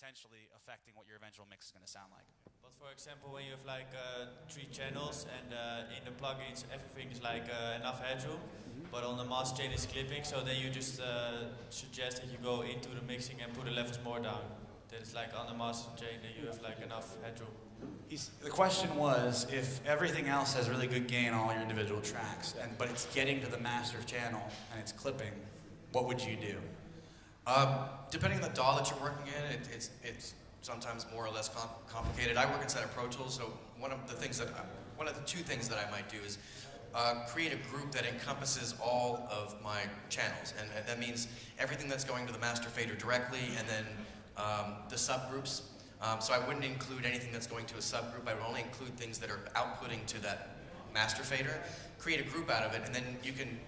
potentially affecting what your eventual mix is going to sound like. But for example, when you have like 3 channels and in the plugins everything is like enough headroom, but on the master chain is clipping, so then you just suggest that you go into the mixing and put the levels more down. That is like on the master chain that you have like enough headroom. The question was, if everything else has really good gain on all your individual tracks, but it's getting to the master channel and it's clipping, what would you do? Depending on the DAW that you're working in, it's sometimes more or less complicated. I work inside of Pro Tools, so one of the two things that I might do is create a group that encompasses all of my channels, and that means everything that's going to the master fader directly, and then the subgroups. So I wouldn't include anything that's going to a subgroup. I would only include things that are outputting to that master fader. Create a group out of it, and then you can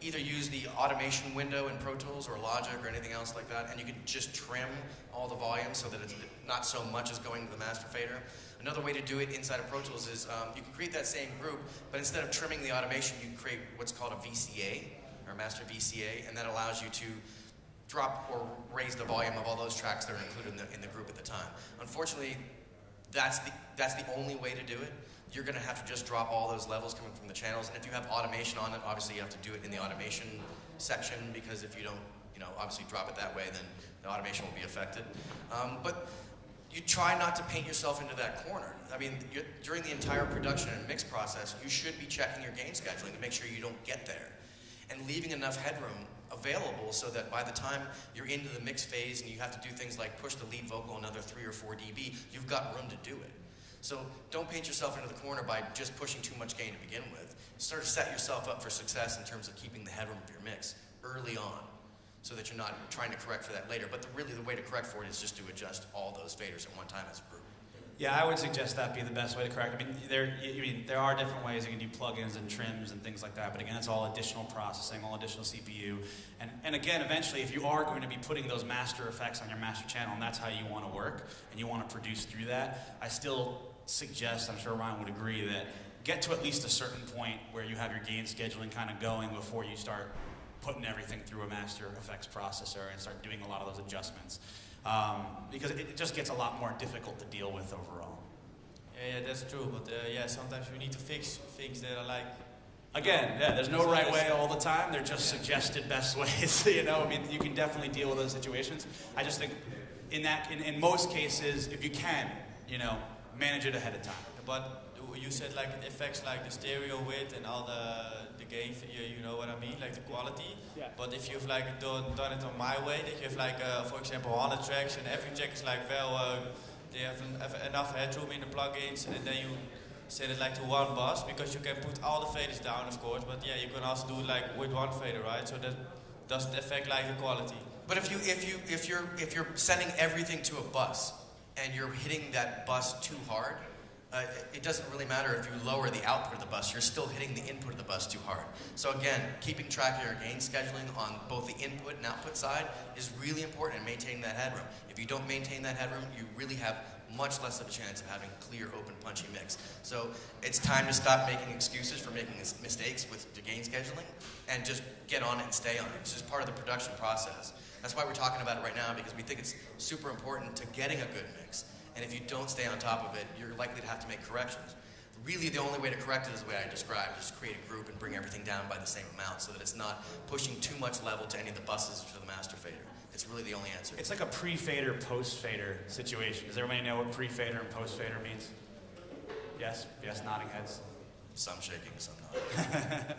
either use the automation window in Pro Tools or Logic or anything else like that, and you can just trim all the volume so that it's not so much as going to the master fader. Another way to do it inside of Pro Tools is you can create that same group, but instead of trimming the automation, you can create what's called a VCA, or master VCA, and that allows you to drop or raise the volume of all those tracks that are included in the group at the time. Unfortunately, that's the only way to do it. You're going to have to just drop all those levels coming from the channels, and if you have automation on it, obviously you have to do it in the automation section, because if you don't, obviously drop it that way, then the automation will be affected. But you try not to paint yourself into that corner. I mean, during the entire production and mix process, you should be checking your gain scheduling to make sure you don't get there, and leaving enough headroom available so that by the time you're into the mix phase and you have to do things like push the lead vocal another 3 or 4 dB, you've got room to do it. So don't paint yourself into the corner by just pushing too much gain to begin with. Start to set yourself up for success in terms of keeping the headroom of your mix early on, so that you're not trying to correct for that later. But really the way to correct for it is just to adjust all those faders at one time as a group. Yeah, I would suggest that be the best way to correct. I mean, there are different ways you can do plugins and trims and things like that, but again, it's all additional processing, all additional CPU. And again, eventually, if you are going to be putting those master effects on your master channel, and that's how you want to work, and you want to produce through that, I still suggest, I'm sure Ryan would agree, that get to at least a certain point where you have your gain scheduling kind of going before you start putting everything through a master effects processor and start doing a lot of those adjustments. Because it just gets a lot more difficult to deal with overall. Yeah, that's true, but yeah, sometimes we need to fix things that are like... Again, yeah, there's no right way all the time, they're just suggested best ways, I mean, you can definitely deal with those situations. I just think in most cases, if you can, manage it ahead of time. But you said like it affects like the stereo width and all the gain, you know what I mean, like the quality. Yeah. But if you've like done it on my way, that you have like for example 100 tracks and every track is like they have enough headroom in the plugins, and then you set it like to one bus, because you can put all the faders down, of course. But yeah, you can also do it like with one fader, right? So that doesn't affect like the quality. But if you're sending everything to a bus and you're hitting that bus too hard, it doesn't really matter if you lower the output of the bus, you're still hitting the input of the bus too hard. So again, keeping track of your gain scheduling on both the input and output side is really important in maintaining that headroom. If you don't maintain that headroom, you really have much less of a chance of having clear, open, punchy mix. So it's time to stop making excuses for making mistakes with the gain scheduling and just get on it and stay on it. It's just part of the production process. That's why we're talking about it right now, because we think it's super important to getting a good mix. And if you don't stay on top of it, you're likely to have to make corrections. Really, the only way to correct it is the way I described, just create a group and bring everything down by the same amount so that it's not pushing too much level to any of the buses to the master fader. It's really the only answer. It's like a pre-fader, post-fader situation. Does everybody know what pre-fader and post-fader means? Yes? Yes, nodding heads. Some shaking, some not.